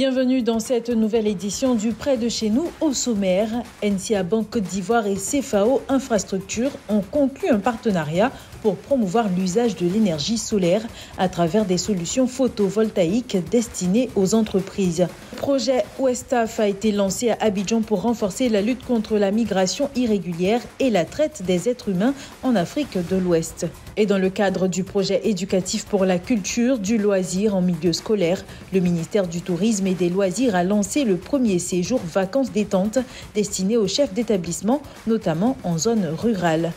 Bienvenue dans cette nouvelle édition du Près de chez nous. Au sommaire, NCA Banque Côte d'Ivoire et CFAO Infrastructure ont conclu un partenariat pour promouvoir l'usage de l'énergie solaire à travers des solutions photovoltaïques destinées aux entreprises. Le projet Ouestaf a été lancé à Abidjan pour renforcer la lutte contre la migration irrégulière et la traite des êtres humains en Afrique de l'Ouest. Et dans le cadre du projet éducatif pour la culture du loisir en milieu scolaire, le ministère du Tourisme et des Loisirs a lancé le premier séjour vacances détente destiné aux chefs d'établissement, notamment en zone rurale.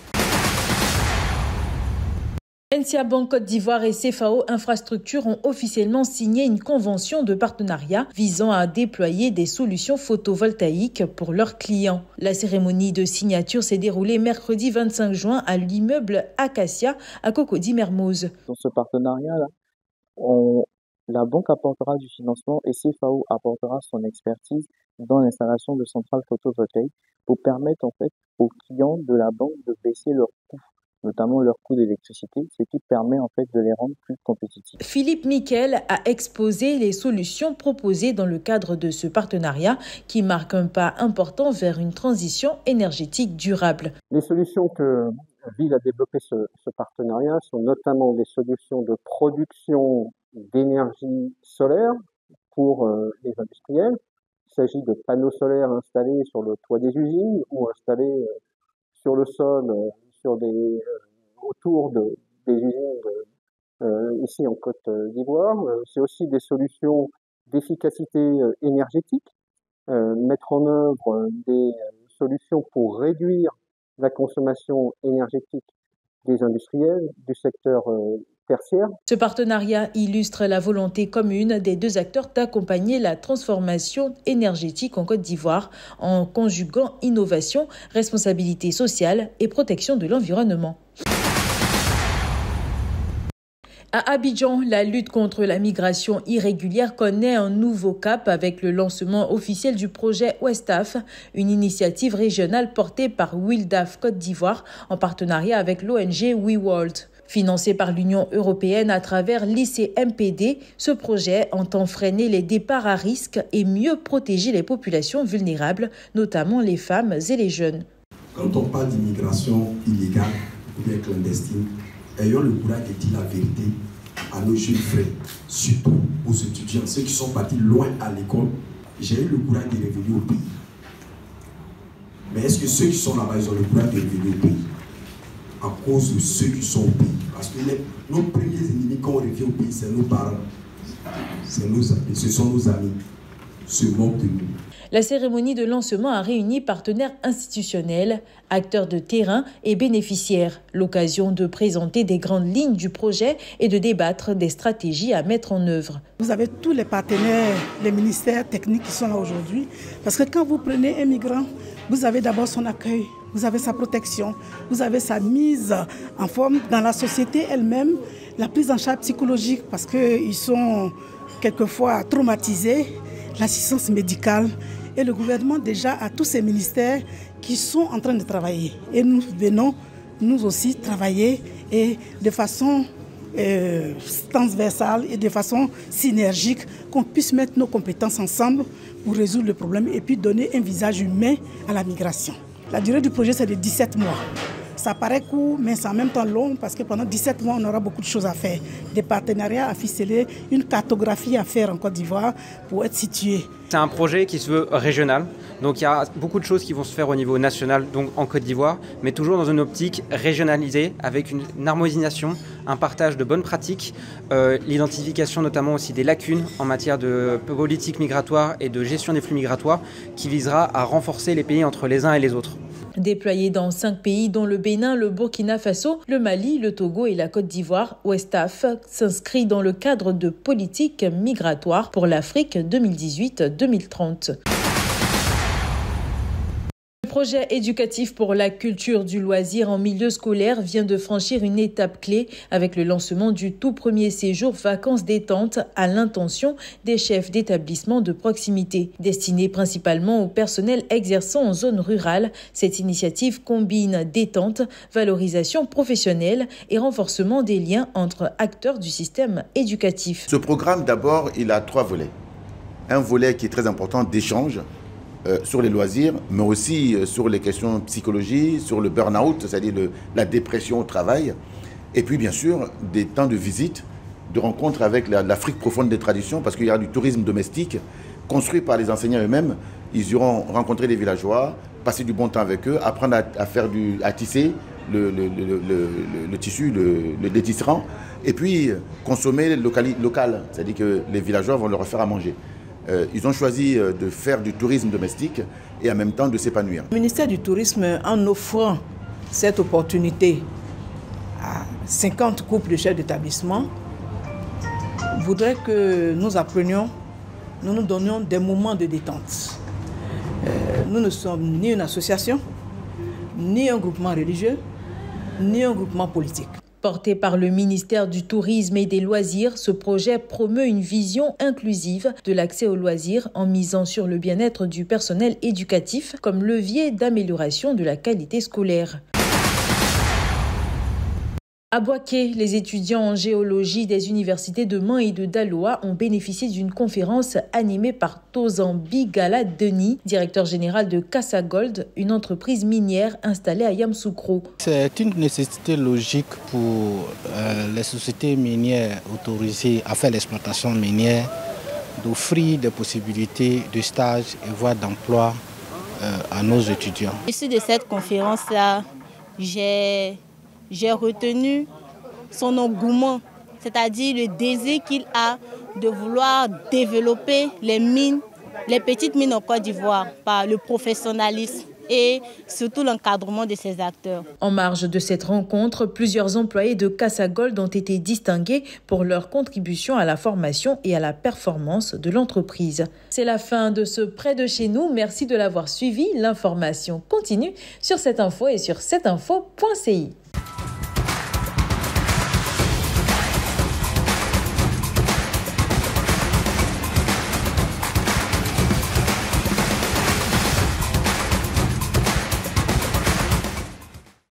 NCA Banque Côte d'Ivoire et CFAO Infrastructure ont officiellement signé une convention de partenariat visant à déployer des solutions photovoltaïques pour leurs clients. La cérémonie de signature s'est déroulée mercredi 25 juin à l'immeuble Acacia à Cocody-Mermoz. Dans ce partenariat-là, la banque apportera du financement et CFAO apportera son expertise dans l'installation de centrales photovoltaïques pour permettre en fait aux clients de la banque de baisser leurs coûts, notamment leur coût d'électricité, ce qui permet en fait de les rendre plus compétitifs. Philippe Miquel a exposé les solutions proposées dans le cadre de ce partenariat qui marque un pas important vers une transition énergétique durable. Les solutions que vise à développer ce partenariat sont notamment des solutions de production d'énergie solaire pour les industriels. Il s'agit de panneaux solaires installés sur le toit des usines ou installés sur le sol, autour des usines ici en Côte d'Ivoire. C'est aussi des solutions d'efficacité énergétique, mettre en œuvre des solutions pour réduire la consommation énergétique des industriels du secteur tertiaire. Ce partenariat illustre la volonté commune des deux acteurs d'accompagner la transformation énergétique en Côte d'Ivoire en conjuguant innovation, responsabilité sociale et protection de l'environnement. À Abidjan, la lutte contre la migration irrégulière connaît un nouveau cap avec le lancement officiel du projet Ouestaf, une initiative régionale portée par WILDAF Côte d'Ivoire en partenariat avec l'ONG WeWorld. Financé par l'Union européenne à travers l'ICMPD, ce projet entend freiner les départs à risque et mieux protéger les populations vulnérables, notamment les femmes et les jeunes. Quand on parle d'immigration illégale ou bien clandestine, ayons le courage de dire la vérité à nos jeunes frères, surtout aux étudiants, ceux qui sont partis loin à l'école. J'ai eu le courage de revenir au pays. Mais est-ce que ceux qui sont là-bas, ils ont le courage de revenir au pays? À cause de ceux qui sont au pays. Parce que nos premiers ennemis, quand on revient au pays, c'est nos parents. Ce sont nos amis. Se moquent de nous. La cérémonie de lancement a réuni partenaires institutionnels, acteurs de terrain et bénéficiaires. L'occasion de présenter des grandes lignes du projet et de débattre des stratégies à mettre en œuvre. Vous avez tous les partenaires, les ministères techniques qui sont là aujourd'hui. Parce que quand vous prenez un migrant, vous avez d'abord son accueil, vous avez sa protection, vous avez sa mise en forme dans la société elle-même, la prise en charge psychologique parce qu'ils sont quelquefois traumatisés, l'assistance médicale. Et le gouvernement déjà a tous ces ministères qui sont en train de travailler. Et nous venons, nous aussi, travailler et de façon transversale et de façon synergique, qu'on puisse mettre nos compétences ensemble pour résoudre le problème et puis donner un visage humain à la migration. La durée du projet, c'est de 17 mois. Ça paraît court, mais c'est en même temps long parce que pendant 17 mois, on aura beaucoup de choses à faire. Des partenariats à ficeler, une cartographie à faire en Côte d'Ivoire pour être situé. C'est un projet qui se veut régional. Donc il y a beaucoup de choses qui vont se faire au niveau national, donc en Côte d'Ivoire, mais toujours dans une optique régionalisée, avec une harmonisation, un partage de bonnes pratiques, l'identification notamment aussi des lacunes en matière de politique migratoire et de gestion des flux migratoires, qui visera à renforcer les pays entre les uns et les autres. Déployé dans 5 pays dont le Bénin, le Burkina Faso, le Mali, le Togo et la Côte d'Ivoire, Ouestaf s'inscrit dans le cadre de politique migratoire pour l'Afrique 2018-2030. Le projet éducatif pour la culture du loisir en milieu scolaire vient de franchir une étape clé avec le lancement du tout premier séjour vacances détente à l'intention des chefs d'établissement de proximité. Destiné principalement au personnel exerçant en zone rurale, cette initiative combine détente, valorisation professionnelle et renforcement des liens entre acteurs du système éducatif. Ce programme, d'abord, il a 3 volets. un volet qui est très important d'échange sur les loisirs, mais aussi sur les questions de psychologie, sur le burn-out, c'est-à-dire la dépression au travail. Et puis, bien sûr, des temps de visite, de rencontres avec l'Afrique profonde des traditions, parce qu'il y a du tourisme domestique construit par les enseignants eux-mêmes. Ils iront rencontrer les villageois, passer du bon temps avec eux, apprendre à tisser le tissu, le détisserand, et puis consommer local, c'est-à-dire que les villageois vont leur faire à manger. Ils ont choisi de faire du tourisme domestique et en même temps de s'épanouir. Le ministère du Tourisme, en offrant cette opportunité à 50 couples de chefs d'établissement, voudrait que nous apprenions, nous nous donnions des moments de détente. Nous ne sommes ni une association, ni un groupement religieux, ni un groupement politique. Porté par le ministère du Tourisme et des Loisirs, ce projet promeut une vision inclusive de l'accès aux loisirs en misant sur le bien-être du personnel éducatif comme levier d'amélioration de la qualité scolaire. À Boaké, les étudiants en géologie des universités de Mans et de Daloa ont bénéficié d'une conférence animée par Tozambi Gala Denis, directeur général de Casa Gold, une entreprise minière installée à Yamoussoukro. C'est une nécessité logique pour les sociétés minières autorisées à faire l'exploitation minière d'offrir des possibilités de stage et voire d'emploi à nos étudiants. Issu de cette conférence-là, j'ai retenu son engouement, c'est-à-dire le désir qu'il a de vouloir développer les mines, les petites mines en Côte d'Ivoire par le professionnalisme et surtout l'encadrement de ses acteurs. En marge de cette rencontre, plusieurs employés de Casa Gold ont été distingués pour leur contribution à la formation et à la performance de l'entreprise. C'est la fin de ce Près de chez nous. Merci de l'avoir suivi. L'information continue sur cette info et sur cetteinfo.ci.